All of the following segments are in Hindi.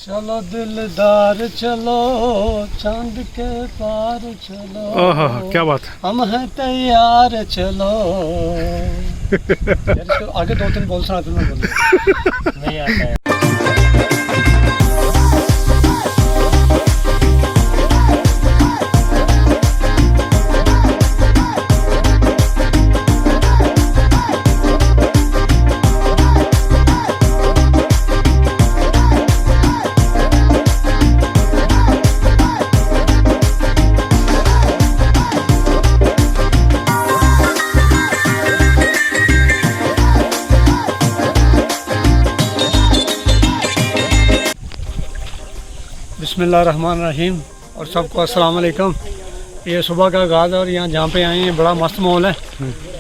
चलो दिलदार चलो चांद के पार चलो। ओह क्या बात है। हम हैं तैयार चलो। यार इसको आगे 2-3 बोल सुना दूँ मैं बोलूँ नहीं आता है। बिस्मिल्लाहिर्रहमानिर्रहीम और सबको अस्सलाम वालेकुम। ये सुबह का आगाज़ और यहाँ जहाँ पे आए हैं बड़ा मस्त माहौल है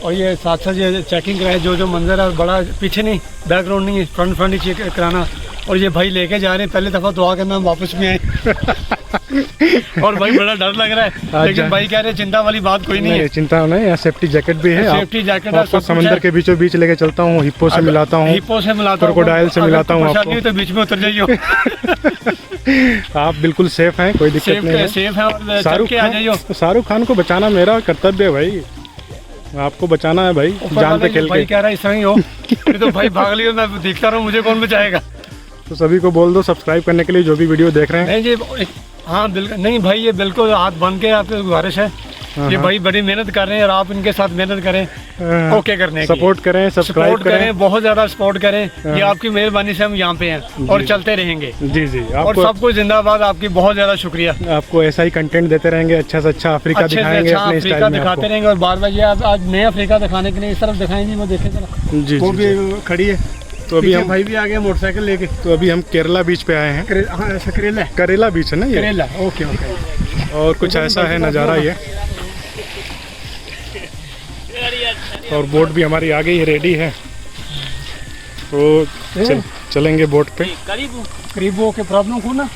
और ये साथ साथ ये चेकिंग कराए जो मंजर है बड़ा पीछे नहीं बैकग्राउंड नहीं फ्रंट ही चेक कराना। और ये भाई लेके जा रहे हैं पहले दफ़ा दुआ करना हम वापस में आए और भाई बड़ा डर लग रहा है लेकिन भाई कह रहे हैं चिंता वाली बात कोई नहीं है। चिंता नहीं, यहाँ सेफ्टी जैकेट भी है। सेफ्टी जैकेट आपको समंदर के बीचों बीच लेके चलता हूँ, हिप्पो से मिलाता हूँ, क्रोकोडाइल से मिलाता हूँ आपको। तो बीच में उतर जाइए। आप बिल्कुल सेफ हैं, कोई दिक्कत नहीं है। सेफ है और शाहरुख खान को बचाना मेरा कर्तव्य है भाई, आपको बचाना है भाई जान पे खेल के। भाई कह रहा है इस तरह ही हो तो भाई भाग लियो, मैं देखता रहूं मुझे कौन बचाएगा। तो सभी को बोल दो सब्सक्राइब करने के लिए जो भी वीडियो देख रहे हैं। नहीं जी हाँ बिल्कुल नहीं भाई, ये बिल्कुल हाथ बन के आपसे गुजारिश है। ये भाई बड़ी मेहनत कर रहे हैं और आप इनके साथ मेहनत करें ओके करने की। सपोर्ट करें, सब्सक्राइब करें, बहुत ज़्यादा सपोर्ट करें। ये आपकी मेहरबानी से हम यहाँ पे हैं और चलते रहेंगे। जी जी और सबको जिंदाबाद, आपकी बहुत ज़्यादा शुक्रिया। आपको ऐसा ही कंटेंट देते रहेंगे, अच्छा से अच्छा अफ्रीका दिखाएंगे, अपने अफ्रीका दिखाते रहेंगे और बार बार ये आज नया अफ्रीका दिखाने के लिए इस तरफ दिखाएंगे। वो देखे जरा जी वो भी खड़ी है। तो अभी हम भाई भी आ गए मोटरसाइकिल लेके। तो अभी हम केरला बीच पे आए हैं। करेला बीच है ना ये? करेला ओके ओके। और कुछ ऐसा है नज़ारा ये। और बोट भी हमारी आ गई है, रेडी है। तो चलेंगे बोट पे। करीब हो के प्रॉब्लम को ना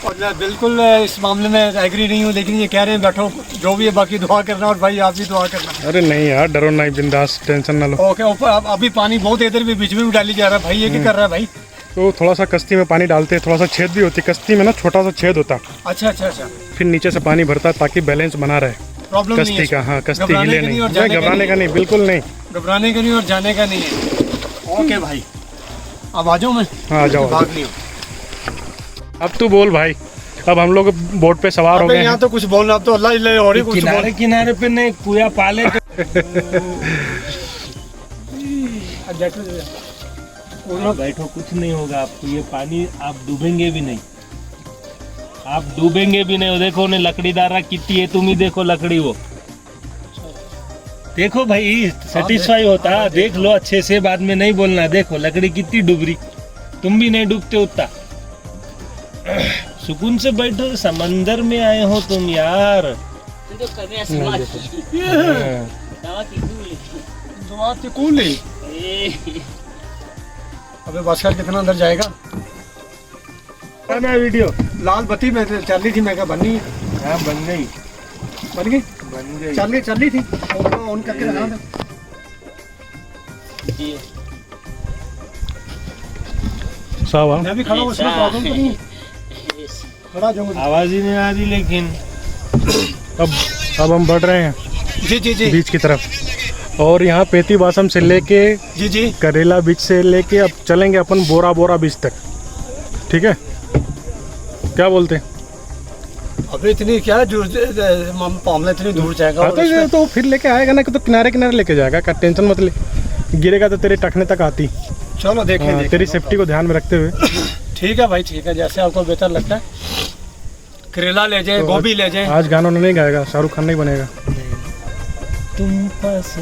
और मैं बिल्कुल इस मामले में एग्री नहीं हूँ, लेकिन ये कह रहे हैं बैठो जो भी है बाकी दुआ करना और भाई आप भी दुआ करना। अरे नहीं यार डरो नहीं, बिंदास टेंशन ना लो। ओके ऊपर अभी पानी बहुत इधर भी बीच में भी डाली जा रहा है भाई, ये क्या कर रहा है भाई? तो थोड़ा सा कश्ती में पानी डालते हैं, थोड़ा सा छेद भी होती है कश्ती में ना, छोटा सा छेद होता है। अच्छा अच्छा अच्छा। फिर नीचे से पानी भरता है ताकि बैलेंस बना रहे कश्ती का। हाँ कश्ती हिले नहीं, घबराने का नहीं, बिल्कुल नहीं घबराने का नहीं और जाने का नहीं है। ओके भाई अब आ जाओ। मैं हाँ आ जाओ। अब तू बोल भाई, अब हम लोग बोट पे सवार हो गए। यहाँ तो कुछ बोलना, अब तो अल्लाह और ही कुछ किनारे किनारे पे नहीं कुया पाले तो बैठो कुछ नहीं होगा आपको। ये पानी आप डूबेंगे भी नहीं, आप डूबेंगे भी नहीं। देखो ने लकड़ी दारा कितनी है, तुम ही देखो लकड़ी वो देखो भाई, सेटिस्फाई होता देख लो अच्छे से, बाद में नहीं बोलना। देखो लकड़ी कितनी डूब रही, तुम भी नहीं डूबते उतना। सुकून से बैठो, समंदर में आए हो तुम यार। अबे बस कर कितना अंदर जाएगा वीडियो? लाल बत्ती में चल रही थी, मैं क्या बननी है? हाँ बन गई बन गई बन गई, चल रही थी। ऑन करके रखा था साहब। मैं भी खड़ा हूँ, उसमें प्रॉब्लम तो नहीं खड़ा जाऊँ। आवाज ही नहीं आ रही लेकिन अब हम बढ़ रहे हैं जी जी जी बीच की तरफ। और यहाँ पेती बासम से लेके जी जी करेला बीच से लेके अब चलेंगे अपन बोरा बीच तक, ठीक है? क्या बोलते हैं? अभी इतनी क्या मामला इतनी दूर जाएगा? तो फिर लेके आएगा ना, कि तो किनारे किनारे लेके जाएगा, का टेंशन मत ले। गिरेगा तो तेरे टखने तक आती। चलो देखें तेरी सेफ्टी को ध्यान में रखते हुए। ठीक है भाई ठीक है, जैसे आपको बेहतर लगता है। करेला ले जाए, गोभी ले जाए। आज गाना नहीं गाएगा, शाहरुख खान नहीं बनेगा। तुम पास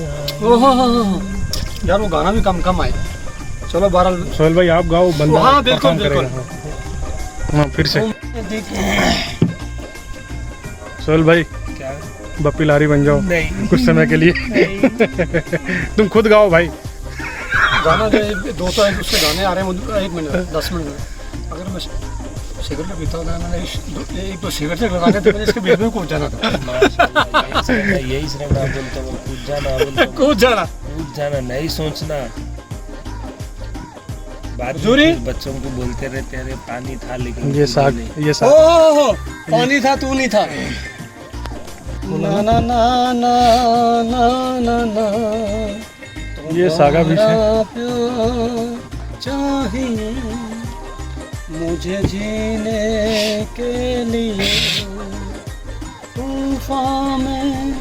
यार वो गाना भी कम आए। चलो बहरहाल सोहेल भाई आप गाओ, बंदा हाँ बिल्कुल बिल्कुल। हाँ फिर से सोहेल भाई क्या बप्पी लारी बन जाओ नहीं कुछ समय के लिए। तुम खुद गाओ भाई गाना। दो तो उसके गाने आ रहे हैं 1 मिनट 10 मिनट में। अगर मैं सिगरेट पीता होता मैंने एक तो सिगरेट से लगाने थे, इसके बीच में कूद जाना था। यही श्रृंगार बोलते हो, कूद जाना कूद जाना नहीं सोचना। बाद में हजूरी? फिर बच्चों को बोलते रहते अरे पानी था लेकिन ये साग नहीं। ये ओ साग हो, पानी था तू नहीं था। ना ना ना ना ना ना ना ये सागा बीच है। तुम्हारा प्यार चाहिए मुझे जीने के लिए तूफान में।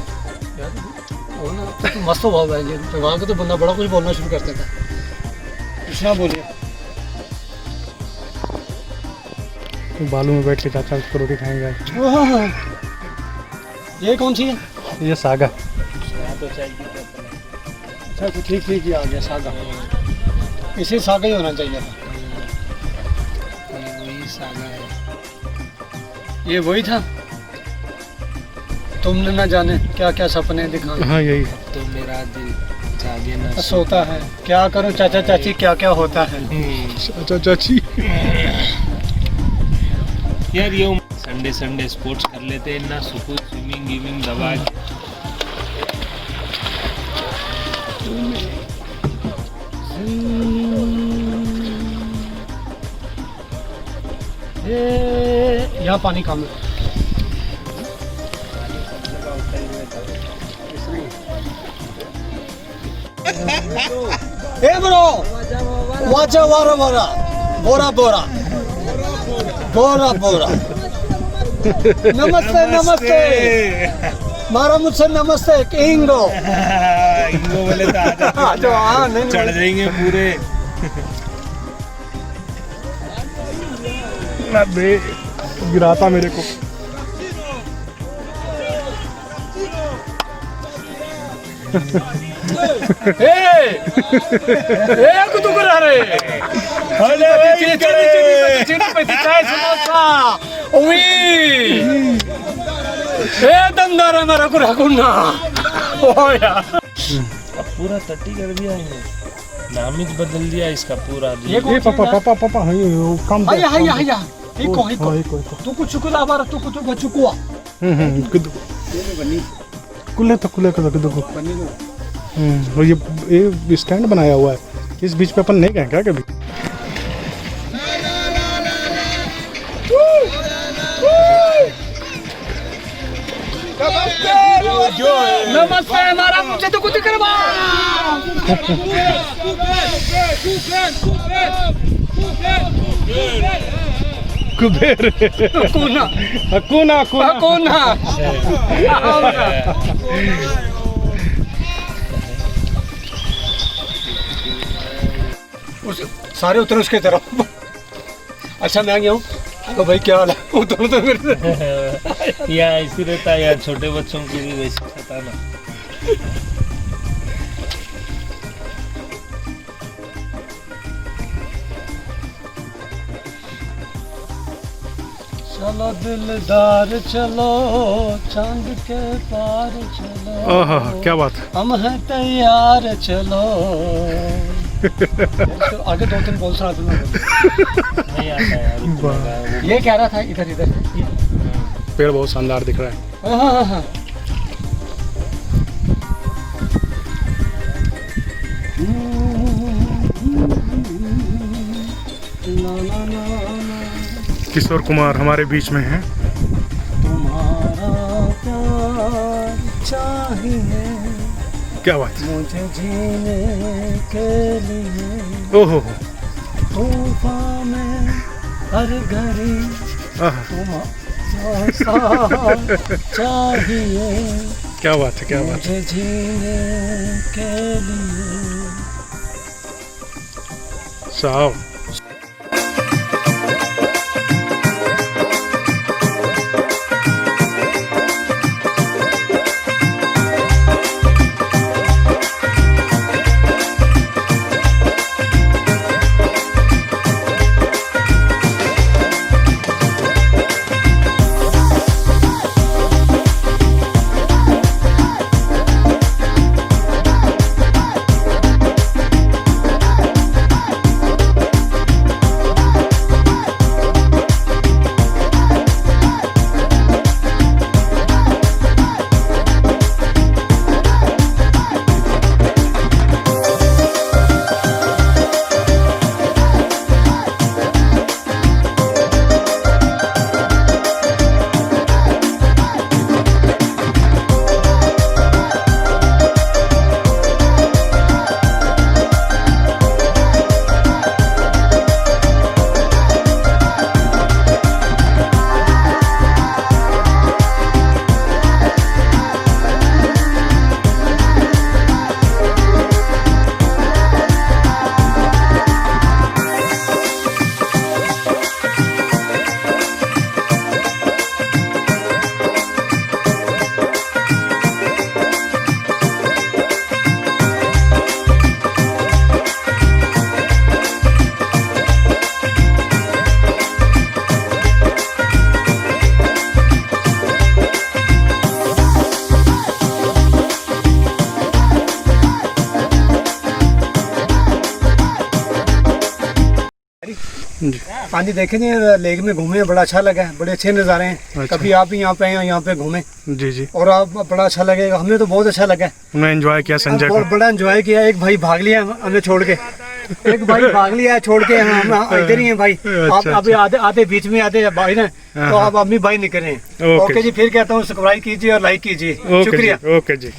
वो ना तो मस्त हुआ है ये, तो वहाँ का तो बंदा बड़ा कुछ बोलना शुरू करता था। कुछ ना बोलिए। बालू में बैठ के चाचा उसको रोटी खाएंगे। ओह, ये कौन सी है? ये सागा यहाँ तो चाहिए क्या पता। अच्छा तो ठीक ठीक ही आ गया सागा। इसे सागा ही होना चाहिए था। ये वही सागा है। ये वही था। तुमने न जाने क्या क्या सपने दिखाए। हाँ यही तो मेरा दिल जागे ना सोता है क्या करूं चाचा चाची क्या क्या होता है। चाचा चाची। यार ये संडे संडे स्पोर्ट्स कर लेते हैं ना, सुकून स्विमिंग गिविंग दबा के। ये यहाँ पानी कम है। ए ब्रो वाचा वारा वारा बोरा बोरा बोरा बोरा। नमस्ते नमस्ते मारा मुझसे नमस्ते किंगो। इनको बोले तो आ जो हाँ नहीं चढ़ जाएंगे पूरे। अबे गिराता मेरे को। कुछ करा रे दमदार है मेरा को रखूंगा। अब पूरा टट्टी कर दिया है, नाम ही बदल दिया इसका पूरा। ये ये पापा पापा पापा हाँ ये वो काम हाया हाया हाया हिको हिको हाँ हिको तू कुछ चुकुला बार तू कुछ बचुकुआ कुद कुले तो कुले को देखो। और ये स्टैंड बनाया हुआ है, इस बीच पे अपन नहीं गए क्या कभी? नमस्ते हमारा मुझे तो कुछ करवा। कुबेर कूना कूना कूना कूना सारे उतरे उसके तरफ। अच्छा मैं आ गया हूँ तो भाई क्या हाल है? उतर तो मेरे से। यहाँ ऐसी रहता है यार, छोटे बच्चों की भी वैसे सताना। चलो दिलदार चलो चांद के पार चलो। आहा क्या बात है। हम हैं तैयार चलो। तो आगे दो तीन बोल सुना दूंगा। नहीं आता यार उतना गाँव। ये कह रहा था इधर इधर पेड़ बहुत शानदार दिख रहा है। हाँ हाँ हाँ किशोर कुमार हमारे बीच में है। तुम्हारा प्यार चाहिए क्या बात है। मुझे जीने के लिए ओहो तूफान में हर घड़ी आहा तुम्हारा साथ चाहिए क्या बात है क्या बात मुझे जीने के लिए। है साहब। जी पानी देखे नहीं, लेक में घूमे, बड़ा अच्छा लगा, बड़े अच्छे नज़ारे हैं। अच्छा। कभी आप भी यहाँ पे आए, यहाँ पे घूमे जी जी और आप बड़ा अच्छा लगेगा, हमें तो बहुत अच्छा लगा। उन्होंने एंजॉय किया संजय को। बहुत बड़ा एंजॉय किया। एक भाई भाग लिया हमें छोड़ के, एक भाई भाग लिया छोड़ के, हम इधर ही हैं भाई। आप अच्छा, अभी आधे आधे बीच में आधे भाई ना, तो आप अभी भाई निकले हैं। ओके ओके जी, फिर कहता हूँ सब्सक्राइब कीजिए और लाइक कीजिए। ओके शुक्रिया। जी, ओके जी।